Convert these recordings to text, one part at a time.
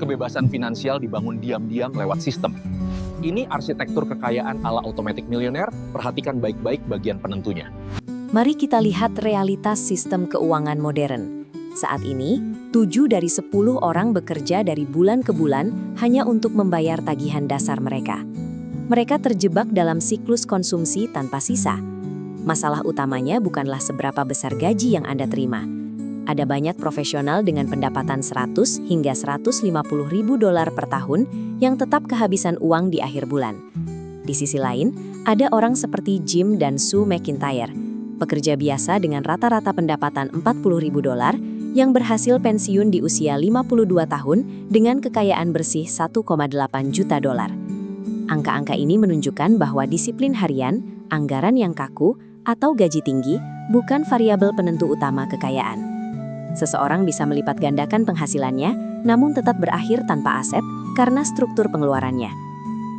Kebebasan finansial dibangun diam-diam lewat sistem. Ini arsitektur kekayaan ala automatic millionaire, perhatikan baik-baik bagian penentunya. Mari kita lihat realitas sistem keuangan modern. Saat ini, 7 dari 10 orang bekerja dari bulan ke bulan hanya untuk membayar tagihan dasar mereka. Mereka terjebak dalam siklus konsumsi tanpa sisa. Masalah utamanya bukanlah seberapa besar gaji yang Anda terima. Ada banyak profesional dengan pendapatan 100 hingga 150 ribu dolar per tahun yang tetap kehabisan uang di akhir bulan. Di sisi lain, ada orang seperti Jim dan Sue McIntyre, pekerja biasa dengan rata-rata pendapatan 40 ribu dolar yang berhasil pensiun di usia 52 tahun dengan kekayaan bersih 1,8 juta dolar. Angka-angka ini menunjukkan bahwa disiplin harian, anggaran yang kaku, atau gaji tinggi bukan variabel penentu utama kekayaan. Seseorang bisa melipat gandakan penghasilannya, namun tetap berakhir tanpa aset karena struktur pengeluarannya.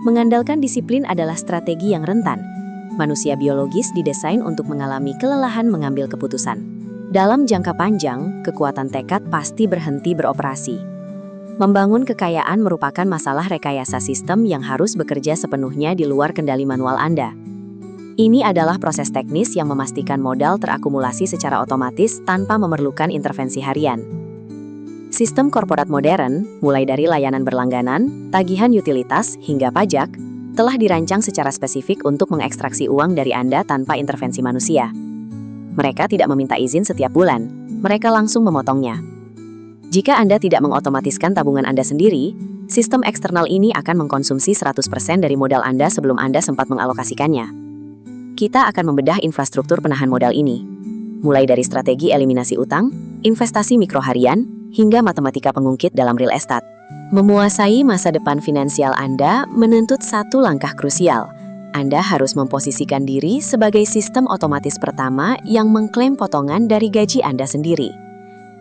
Mengandalkan disiplin adalah strategi yang rentan. Manusia biologis didesain untuk mengalami kelelahan mengambil keputusan. Dalam jangka panjang, kekuatan tekad pasti berhenti beroperasi. Membangun kekayaan merupakan masalah rekayasa sistem yang harus bekerja sepenuhnya di luar kendali manual Anda. Ini adalah proses teknis yang memastikan modal terakumulasi secara otomatis tanpa memerlukan intervensi harian. Sistem korporat modern, mulai dari layanan berlangganan, tagihan utilitas, hingga pajak, telah dirancang secara spesifik untuk mengekstraksi uang dari Anda tanpa intervensi manusia. Mereka tidak meminta izin setiap bulan, mereka langsung memotongnya. Jika Anda tidak mengotomatiskan tabungan Anda sendiri, sistem eksternal ini akan mengkonsumsi 100% dari modal Anda sebelum Anda sempat mengalokasikannya. Kita akan membedah infrastruktur penahan modal ini, mulai dari strategi eliminasi utang, investasi mikroharian, hingga matematika pengungkit dalam real estate. Memuasai masa depan finansial Anda menuntut satu langkah krusial. Anda harus memposisikan diri sebagai sistem otomatis pertama yang mengklaim potongan dari gaji Anda sendiri.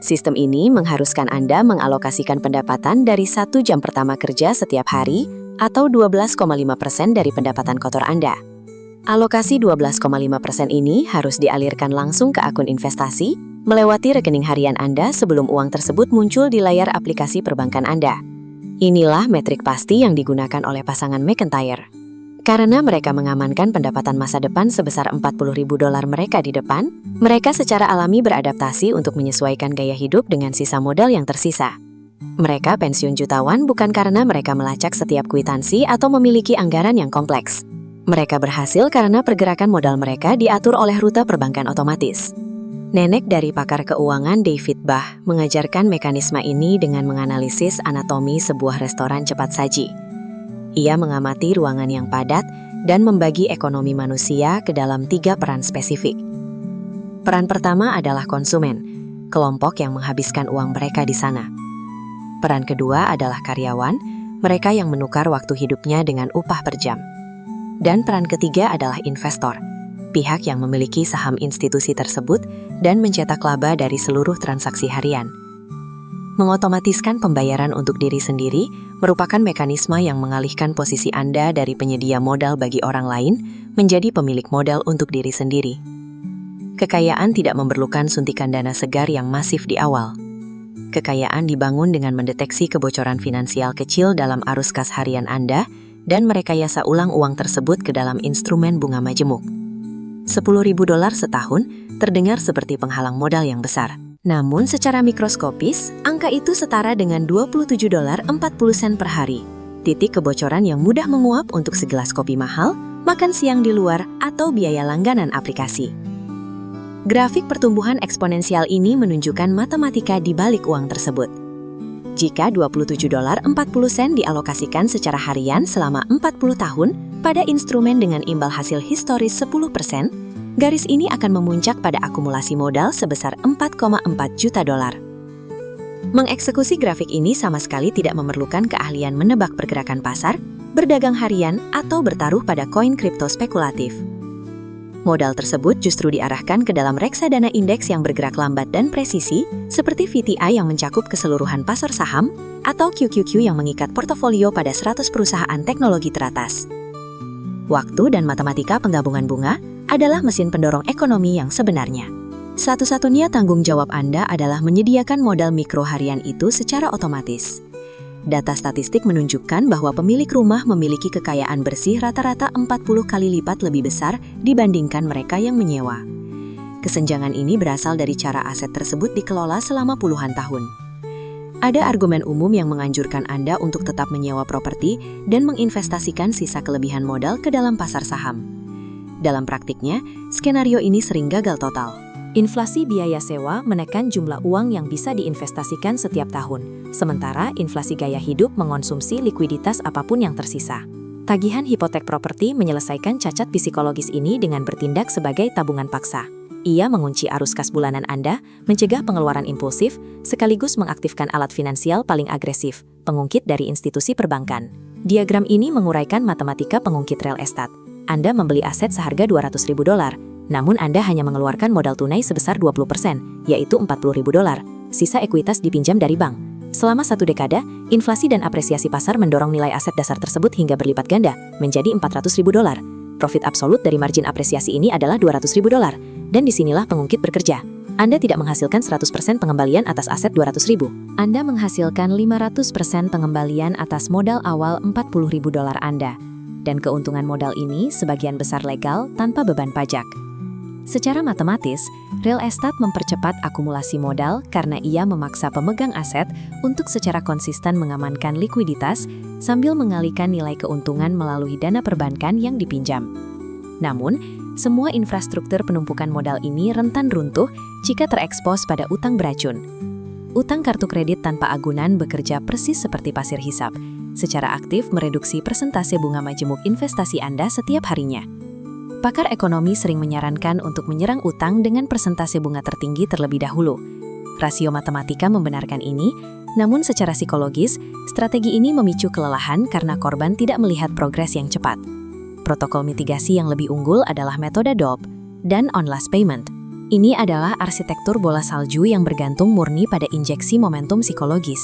Sistem ini mengharuskan Anda mengalokasikan pendapatan dari 1 jam pertama kerja setiap hari atau 12,5% dari pendapatan kotor Anda. Alokasi 12,5% ini harus dialirkan langsung ke akun investasi, melewati rekening harian Anda sebelum uang tersebut muncul di layar aplikasi perbankan Anda. Inilah metrik pasti yang digunakan oleh pasangan McIntyre. Karena mereka mengamankan pendapatan masa depan sebesar 40 ribu dolar mereka di depan, mereka secara alami beradaptasi untuk menyesuaikan gaya hidup dengan sisa modal yang tersisa. Mereka pensiun jutawan bukan karena mereka melacak setiap kwitansi atau memiliki anggaran yang kompleks. Mereka berhasil karena pergerakan modal mereka diatur oleh rute perbankan otomatis. Nenek dari pakar keuangan David Bach mengajarkan mekanisme ini dengan menganalisis anatomi sebuah restoran cepat saji. Ia mengamati ruangan yang padat dan membagi ekonomi manusia ke dalam 3 peran spesifik. Peran pertama adalah konsumen, kelompok yang menghabiskan uang mereka di sana. Peran kedua adalah karyawan, mereka yang menukar waktu hidupnya dengan upah per jam. Dan peran ketiga adalah investor, pihak yang memiliki saham institusi tersebut dan mencetak laba dari seluruh transaksi harian. Mengotomatiskan pembayaran untuk diri sendiri merupakan mekanisme yang mengalihkan posisi Anda dari penyedia modal bagi orang lain menjadi pemilik modal untuk diri sendiri. Kekayaan tidak memerlukan suntikan dana segar yang masif di awal. Kekayaan dibangun dengan mendeteksi kebocoran finansial kecil dalam arus kas harian Anda dan merekayasa ulang uang tersebut ke dalam instrumen bunga majemuk. 10 ribu dolar setahun terdengar seperti penghalang modal yang besar. Namun secara mikroskopis, angka itu setara dengan 27 dolar 40 sen per hari. Titik kebocoran yang mudah menguap untuk segelas kopi mahal, makan siang di luar, atau biaya langganan aplikasi. Grafik pertumbuhan eksponensial ini menunjukkan matematika di balik uang tersebut. Jika 27 dolar 40 sen dialokasikan secara harian selama 40 tahun pada instrumen dengan imbal hasil historis 10%, garis ini akan memuncak pada akumulasi modal sebesar 4,4 juta dolar. Mengeksekusi grafik ini sama sekali tidak memerlukan keahlian menebak pergerakan pasar, berdagang harian, atau bertaruh pada koin kripto spekulatif. Modal tersebut justru diarahkan ke dalam reksadana indeks yang bergerak lambat dan presisi, seperti VTI yang mencakup keseluruhan pasar saham, atau QQQ yang mengikat portofolio pada 100 perusahaan teknologi teratas. Waktu dan matematika penggabungan bunga adalah mesin pendorong ekonomi yang sebenarnya. Satu-satunya tanggung jawab Anda adalah menyediakan modal mikro harian itu secara otomatis. Data statistik menunjukkan bahwa pemilik rumah memiliki kekayaan bersih rata-rata 40 kali lipat lebih besar dibandingkan mereka yang menyewa. Kesenjangan ini berasal dari cara aset tersebut dikelola selama puluhan tahun. Ada argumen umum yang menganjurkan Anda untuk tetap menyewa properti dan menginvestasikan sisa kelebihan modal ke dalam pasar saham. Dalam praktiknya, skenario ini sering gagal total. Inflasi biaya sewa menekan jumlah uang yang bisa diinvestasikan setiap tahun, sementara inflasi gaya hidup mengonsumsi likuiditas apapun yang tersisa. Tagihan hipotek properti menyelesaikan cacat psikologis ini dengan bertindak sebagai tabungan paksa. Ia mengunci arus kas bulanan Anda, mencegah pengeluaran impulsif, sekaligus mengaktifkan alat finansial paling agresif, pengungkit dari institusi perbankan. Diagram ini menguraikan matematika pengungkit real estate. Anda membeli aset seharga $200.000, namun Anda hanya mengeluarkan modal tunai sebesar 20%, yaitu $40.000. Sisa ekuitas dipinjam dari bank. Selama 1 dekade, inflasi dan apresiasi pasar mendorong nilai aset dasar tersebut hingga berlipat ganda, menjadi $400.000. Profit absolut dari margin apresiasi ini adalah $200.000, dan disinilah pengungkit bekerja. Anda tidak menghasilkan 100% pengembalian atas aset $200.000. Anda menghasilkan 500% pengembalian atas modal awal $40.000 Anda. Dan keuntungan modal ini sebagian besar legal tanpa beban pajak. Secara matematis, real estate mempercepat akumulasi modal karena ia memaksa pemegang aset untuk secara konsisten mengamankan likuiditas sambil mengalihkan nilai keuntungan melalui dana perbankan yang dipinjam. Namun, semua infrastruktur penumpukan modal ini rentan runtuh jika terekspos pada utang beracun. Utang kartu kredit tanpa agunan bekerja persis seperti pasir hisap, secara aktif mereduksi persentase bunga majemuk investasi Anda setiap harinya. Pakar ekonomi sering menyarankan untuk menyerang utang dengan persentase bunga tertinggi terlebih dahulu. Rasio matematika membenarkan ini, namun secara psikologis, strategi ini memicu kelelahan karena korban tidak melihat progres yang cepat. Protokol mitigasi yang lebih unggul adalah metode DOP dan on last payment. Ini adalah arsitektur bola salju yang bergantung murni pada injeksi momentum psikologis.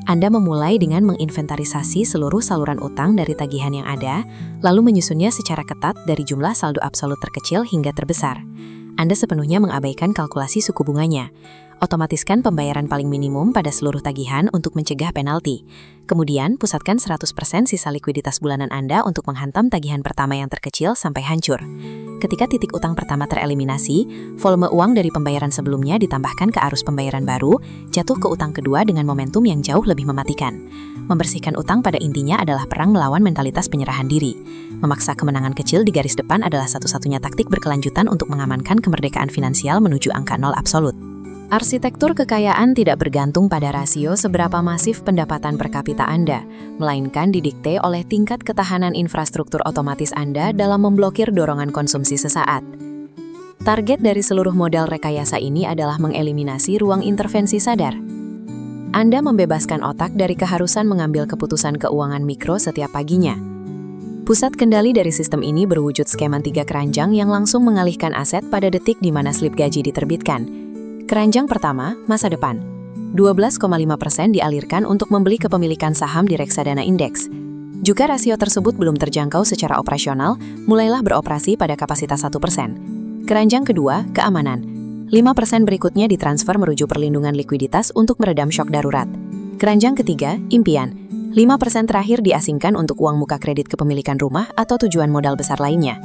Anda memulai dengan menginventarisasi seluruh saluran utang dari tagihan yang ada, lalu menyusunnya secara ketat dari jumlah saldo absolut terkecil hingga terbesar. Anda sepenuhnya mengabaikan kalkulasi suku bunganya. Otomatiskan pembayaran paling minimum pada seluruh tagihan untuk mencegah penalti. Kemudian, pusatkan 100% sisa likuiditas bulanan Anda untuk menghantam tagihan pertama yang terkecil sampai hancur. Ketika titik utang pertama tereliminasi, volume uang dari pembayaran sebelumnya ditambahkan ke arus pembayaran baru, jatuh ke utang kedua dengan momentum yang jauh lebih mematikan. Membersihkan utang pada intinya adalah perang melawan mentalitas penyerahan diri. Memaksa kemenangan kecil di garis depan adalah satu-satunya taktik berkelanjutan untuk mengamankan kemerdekaan finansial menuju angka nol absolut. Arsitektur kekayaan tidak bergantung pada rasio seberapa masif pendapatan per kapita Anda, melainkan didikte oleh tingkat ketahanan infrastruktur otomatis Anda dalam memblokir dorongan konsumsi sesaat. Target dari seluruh model rekayasa ini adalah mengeliminasi ruang intervensi sadar. Anda membebaskan otak dari keharusan mengambil keputusan keuangan mikro setiap paginya. Pusat kendali dari sistem ini berwujud skema 3 keranjang yang langsung mengalihkan aset pada detik di mana slip gaji diterbitkan. Keranjang pertama, masa depan. 12,5% dialirkan untuk membeli kepemilikan saham di reksadana indeks. Jika rasio tersebut belum terjangkau secara operasional, mulailah beroperasi pada kapasitas 1%. Keranjang kedua, keamanan. 5% berikutnya ditransfer menuju perlindungan likuiditas untuk meredam syok darurat. Keranjang ketiga, impian. 5% terakhir diasingkan untuk uang muka kredit kepemilikan rumah atau tujuan modal besar lainnya.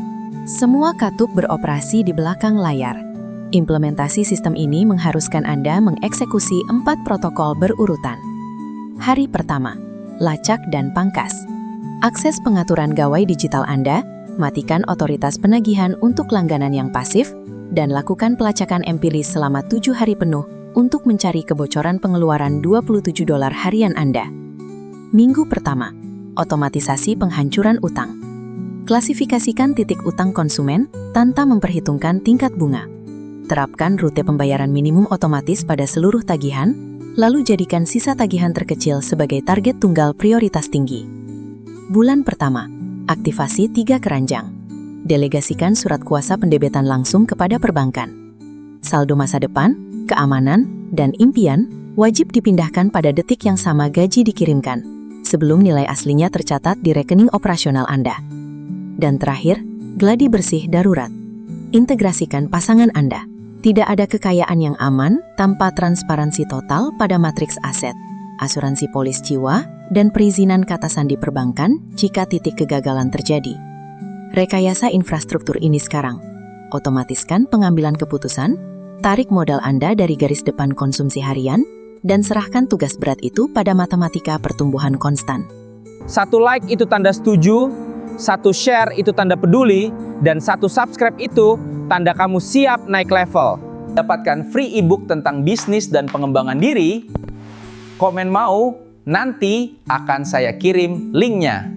Semua katup beroperasi di belakang layar. Implementasi sistem ini mengharuskan Anda mengeksekusi 4 protokol berurutan. Hari pertama, lacak dan pangkas. Akses pengaturan gawai digital Anda, matikan otoritas penagihan untuk langganan yang pasif, dan lakukan pelacakan empiris selama 7 hari penuh untuk mencari kebocoran pengeluaran $27 harian Anda. Minggu pertama, otomatisasi penghancuran utang. Klasifikasikan titik utang konsumen tanpa memperhitungkan tingkat bunga. Terapkan rute pembayaran minimum otomatis pada seluruh tagihan, lalu jadikan sisa tagihan terkecil sebagai target tunggal prioritas tinggi. Bulan pertama, aktivasi 3 keranjang. Delegasikan surat kuasa pendebetan langsung kepada perbankan. Saldo masa depan, keamanan, dan impian wajib dipindahkan pada detik yang sama gaji dikirimkan, sebelum nilai aslinya tercatat di rekening operasional Anda. Dan terakhir, gladi bersih darurat. Integrasikan pasangan Anda. Tidak ada kekayaan yang aman tanpa transparansi total pada matriks aset. asuransi polis jiwa, dan perizinan kata sandi perbankan jika titik kegagalan terjadi. Rekayasa infrastruktur ini sekarang. Otomatiskan pengambilan keputusan, tarik modal Anda dari garis depan konsumsi harian, dan serahkan tugas berat itu pada matematika pertumbuhan konstan. 1 like itu tanda setuju, 1 share itu tanda peduli, dan 1 subscribe itu tanda kamu siap naik level. Dapatkan free ebook tentang bisnis dan pengembangan diri. Komen mau, nanti akan saya kirim linknya.